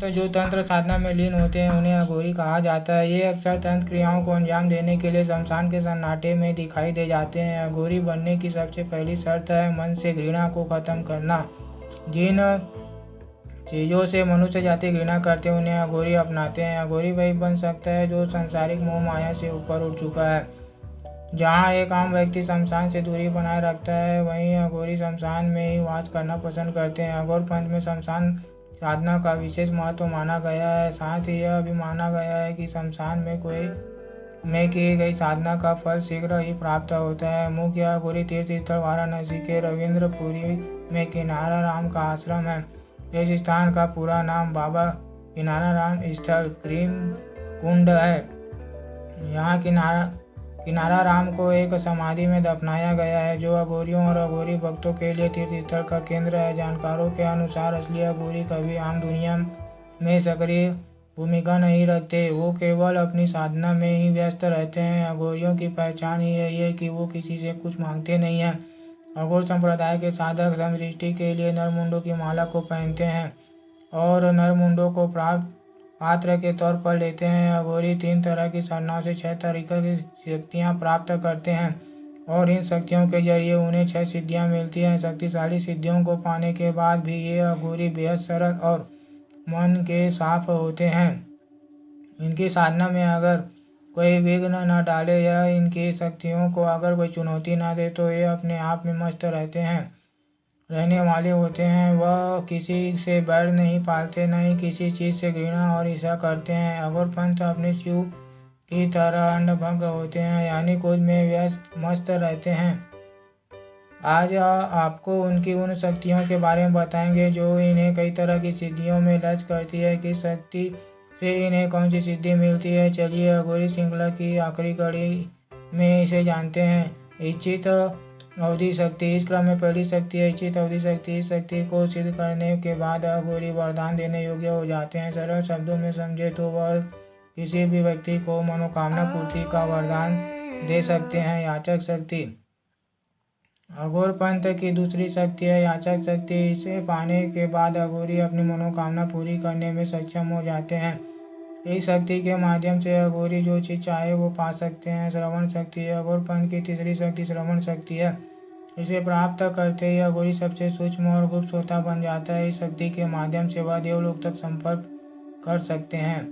तो जो तंत्र साधना में लीन होते हैं उन्हें अघोरी कहा जाता है। ये अक्सर तंत्र क्रियाओं को अंजाम देने के लिए शमशान के सन्नाटे में दिखाई दे जाते हैं। अघोरी बनने की सबसे पहली शर्त है मन से घृणा को खत्म करना। जिन चीज़ों से मनुष्य जाति घृणा करते हैं उन्हें अघोरी अपनाते हैं। अघोरी वही बन सकता है जो सांसारिक मोह माया से ऊपर उठ चुका है। जहाँ एक आम व्यक्ति शमशान से दूरी बनाए रखता है, वहीं अघोरी शमशान में ही वास करना पसंद करते हैं। अघोर पंथ में शमशान साधना का विशेष महत्व माना गया है। साथ ही यह भी माना गया है कि शमशान में की गई साधना का फल शीघ्र ही प्राप्त होता है। मुख्य अघोरी तीर्थ स्थल वाराणसी के रविंद्रपुरी में किनारा राम का आश्रम है। इस स्थान का पूरा नाम बाबा किनारा राम स्थल क्रीम कुंड है। यहाँ किनारा राम को एक समाधि में दफनाया गया है, जो अघोरियों और अघोरी भक्तों के लिए तीर्थ स्थल का केंद्र है। जानकारों के अनुसार असली अघोरी कभी आम दुनिया में सक्रिय भूमिका नहीं रखते, वो केवल अपनी साधना में ही व्यस्त रहते हैं। अघोरियों की पहचान ही यही है कि वो किसी से कुछ मांगते नहीं हैं। अघोर संप्रदाय के साधक समदृष्टि के लिए नरमुंडों की माला को पहनते हैं और नरमुंडों को पात्र के तौर पर लेते हैं। अघोरी 3 तरह की साधनाओं से 6 तरीके की शक्तियाँ प्राप्त करते हैं और इन शक्तियों के जरिए उन्हें 6 सिद्धियाँ मिलती हैं। शक्तिशाली सिद्धियों को पाने के बाद भी ये अघोरी बेहद सरल और मन के साफ होते हैं। इनकी साधना में अगर कोई विघ्न न डाले या इनकी शक्तियों को अगर कोई चुनौती न दे तो ये अपने आप में मस्त रहने वाले होते हैं। वह किसी से बैर नहीं पालते, न ही किसी चीज़ से घृणा और ईर्ष्या करते हैं। अघोर पंथ अपने शिव की तरह अंडभंग होते हैं, यानी खुद में व्यस्त मस्त रहते हैं। आज आपको उनकी उन शक्तियों के बारे में बताएंगे जो इन्हें कई तरह की सिद्धियों में लच करती है। किस शक्ति से इन्हें कौन सी सिद्धि मिलती है, चलिए अघोरी श्रृंखला की आखिरी कड़ी में इसे जानते हैं। इच्छित अवधि शक्ति। इस क्रम में पहली शक्ति है इच्छित अवधि शक्ति। इस शक्ति को सिद्ध करने के बाद अघोरी वरदान देने योग्य हो जाते हैं। सरल शब्दों में समझे तो वह किसी भी व्यक्ति को मनोकामना पूर्ति का वरदान दे सकते हैं। याचक शक्ति। अघोर पंथ की दूसरी शक्ति है याचक शक्ति। इसे पाने के बाद अघोरी अपनी मनोकामना पूरी करने में सक्षम हो जाते हैं। इस शक्ति के माध्यम से अघोरी जो चीज़ चाहे वो पा सकते हैं। श्रवण शक्ति। अघोर पंथ की तीसरी शक्ति श्रवण शक्ति है। इसे प्राप्त करते ही अघोरी सबसे सूक्ष्म और गुप्त श्रोता बन जाता है। इस शक्ति के माध्यम से वह देवलोक तक संपर्क कर सकते हैं।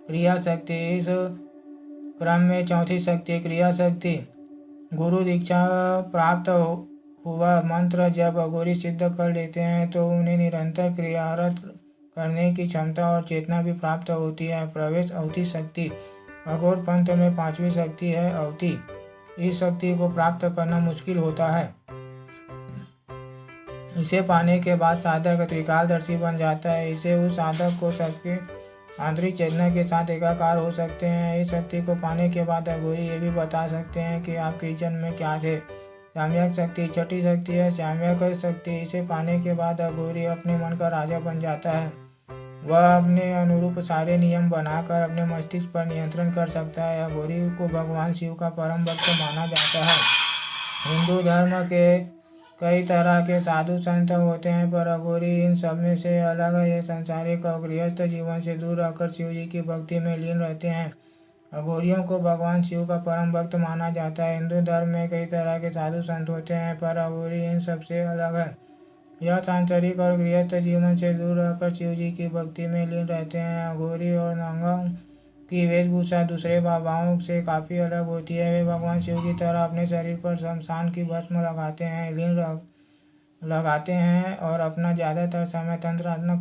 क्रिया शक्ति। इस क्रम में चौथी शक्ति क्रिया शक्ति। गुरु दीक्षा प्राप्त हुआ मंत्र जब अघोरी सिद्ध कर लेते हैं तो उन्हें निरंतर क्रियारत करने की क्षमता और चेतना भी प्राप्त होती है। प्रवेश अवधि शक्ति। अघोर पंथ में 5वीं शक्ति है अवधि। इस शक्ति को प्राप्त करना मुश्किल होता है। इसे पाने के बाद साधक त्रिकालदर्शी बन जाता है। इसे उस साधक को सबके आंतरिक चेतना के साथ एकाकार हो सकते हैं। इस शक्ति को पाने के बाद अघोरी ये भी बता सकते हैं कि आप किस जन्म में क्या थे। साम्यक शक्ति। छठी शक्ति है साम्यक शक्ति। इसे पाने के बाद अघोरी अपने मन का राजा बन जाता है। वह अपने अनुरूप सारे नियम बनाकर अपने मस्तिष्क पर नियंत्रण कर सकता है। अघोरी को भगवान शिव का परम भक्त माना जाता है। हिंदू धर्म के कई तरह के साधु संत होते हैं, पर अघोरी इन सब में से अलग है। ये संसारिक और गृहस्थ जीवन से दूर रहकर शिव जी की भक्ति में लीन रहते हैं। अघोरियों को भगवान शिव का परम भक्त माना जाता है। हिंदू धर्म में कई तरह के साधु संत होते हैं, पर अघोरी इन सब से अलग है। यह सांसारिक और गृहस्थ जीवन से दूर रहकर शिव जी की भक्ति में लीन रहते हैं। अघोरी और नागाओं की वेशभूषा दूसरे बाबाओं से काफ़ी अलग होती है। वे भगवान शिव की तरह अपने शरीर पर शमशान की भस्म लगाते हैं और अपना ज़्यादातर समय तंत्र साधना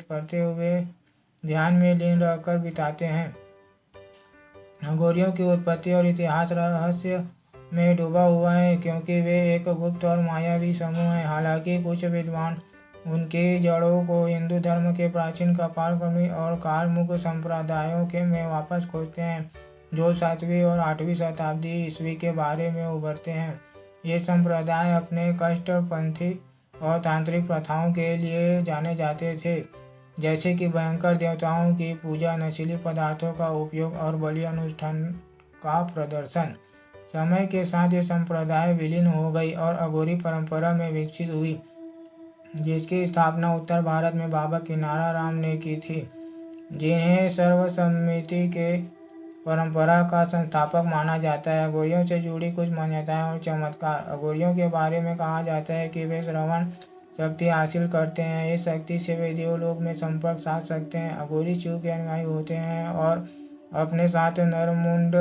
करते हुए ध्यान में लीन रहकर बिताते हैं। अघोरियों की उत्पत्ति और इतिहास रहस्य में डूबा हुआ है, क्योंकि वे एक गुप्त और मायावी समूह है। हालांकि कुछ विद्वान उनकी जड़ों को हिंदू धर्म के प्राचीन कपालक्रमी और कालमुख संप्रदायों के में वापस खोजते हैं, जो 7वीं और 8वीं शताब्दी ईस्वी के बारे में उभरते हैं। ये संप्रदाय अपने कट्टरपंथी और तांत्रिक प्रथाओं के लिए जाने जाते थे, जैसे कि भयंकर देवताओं की पूजा, नशीली पदार्थों का उपयोग और बलि अनुष्ठान का प्रदर्शन। समय के साथ ये संप्रदाय विलीन हो गई और अघोरी परंपरा में विकसित हुई, जिसकी स्थापना उत्तर भारत में बाबा किनारा राम ने की थी। जिन्हें सर्वसम्मति के परंपरा का संस्थापक माना जाता है। अघोरियों से जुड़ी कुछ मान्यताएं और चमत्कार। अघोरियों के बारे में कहा जाता है कि वे श्रवण शक्ति हासिल करते हैं। इस शक्ति से वे देवलोक में संपर्क साध सकते हैं। अघोरी शिव के अनुयायी होते हैं और अपने साथ नरमुंड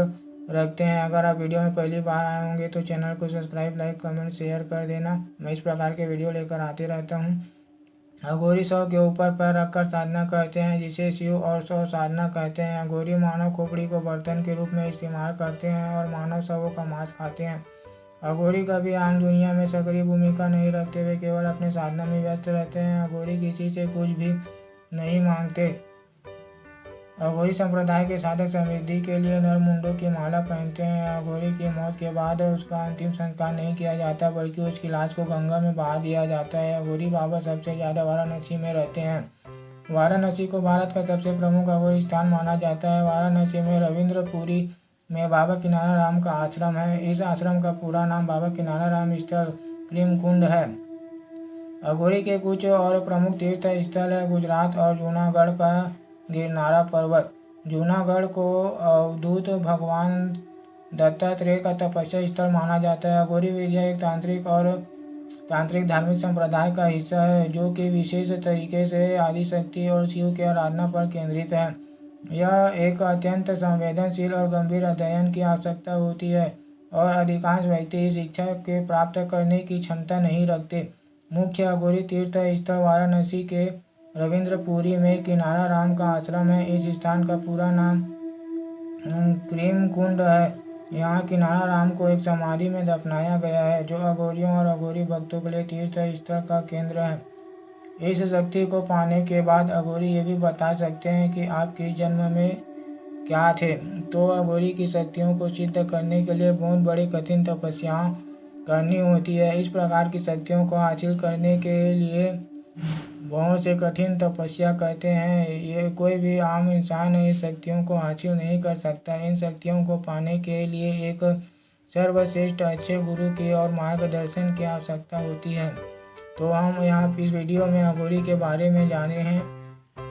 रखते हैं। अगर आप वीडियो में पहली बार आए होंगे तो चैनल को सब्सक्राइब, लाइक, कमेंट, शेयर कर देना। मैं इस प्रकार के वीडियो लेकर आते रहता हूँ। अघोरी शव के ऊपर पैर रखकर साधना करते हैं, जिसे शिव और शव साधना कहते हैं। अघोरी मानव खोपड़ी को बर्तन के रूप में इस्तेमाल करते हैं और मानव शवों का मांस खाते हैं। अघोरी कभी आम दुनिया में सक्रिय भूमिका नहीं रखते, वे केवल अपने साधना में व्यस्त रहते हैं। अघोरी किसी से कुछ भी नहीं मांगते। अघोरी संप्रदाय के साधक समृद्धि के लिए नरमुंडों की माला पहनते हैं। अघोरी की मौत के बाद उसका अंतिम संस्कार नहीं किया जाता, बल्कि उसकी लाश को गंगा में बहा दिया जाता है। अघोरी बाबा सबसे ज़्यादा वाराणसी में रहते हैं। वाराणसी को भारत का सबसे प्रमुख अघोरी स्थान माना जाता है। वाराणसी में रविंद्रपुरी में बाबा किनारा राम का आश्रम है। इस आश्रम का पूरा नाम बाबा किनारा राम स्थल क्रीमकुंड है। अघोरी के कुछ और प्रमुख तीर्थ स्थल है गुजरात और जूनागढ़ का गिरनारा पर्वत। जूनागढ़ को अवधूत भगवान दत्तात्रेय का तपस्या स्थल माना जाता है। अघोरी विद्या एक तांत्रिक धार्मिक संप्रदाय का हिस्सा है, जो कि विशेष तरीके से आदिशक्ति और शिव की आराधना पर केंद्रित है। यह एक अत्यंत संवेदनशील और गंभीर अध्ययन की आवश्यकता होती है और अधिकांश व्यक्ति इस शिक्षा के प्राप्त करने की क्षमता नहीं रखते। मुख्य अघोरी तीर्थ स्थल वाराणसी के रविंद्रपुरी में किनारा राम का आश्रम है। इस स्थान का पूरा नाम क्रीमकुंड है। यहाँ किनारा राम को एक समाधि में दफनाया गया है, जो अघोरियों और अघोरी भक्तों के लिए तीर्थ स्थल का केंद्र है। इस शक्ति को पाने के बाद अघोरी ये भी बता सकते हैं कि आप किस जन्म में क्या थे। तो अघोरी की शक्तियों को सिद्ध करने के लिए बहुत बड़ी कठिन तपस्याएं करनी होती है। इस प्रकार की शक्तियों को हासिल करने के लिए बहुत से कठिन तपस्या करते हैं। ये कोई भी आम इंसान इन शक्तियों को हासिल नहीं कर सकता। इन शक्तियों को पाने के लिए एक सर्वश्रेष्ठ अच्छे गुरु की और मार्गदर्शन की आवश्यकता होती है। तो हम यहाँ इस वीडियो में अघोरी के बारे में जाने हैं।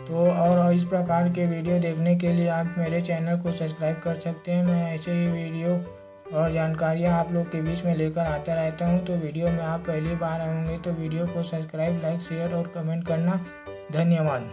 तो और इस प्रकार के वीडियो देखने के लिए आप मेरे चैनल को सब्सक्राइब कर सकते हैं। मैं ऐसे ही वीडियो और जानकारियाँ आप लोग के बीच में लेकर आता रहता हूँ। तो वीडियो में आप पहली बार आएंगे तो वीडियो को सब्सक्राइब, लाइक, शेयर और कमेंट करना। धन्यवाद।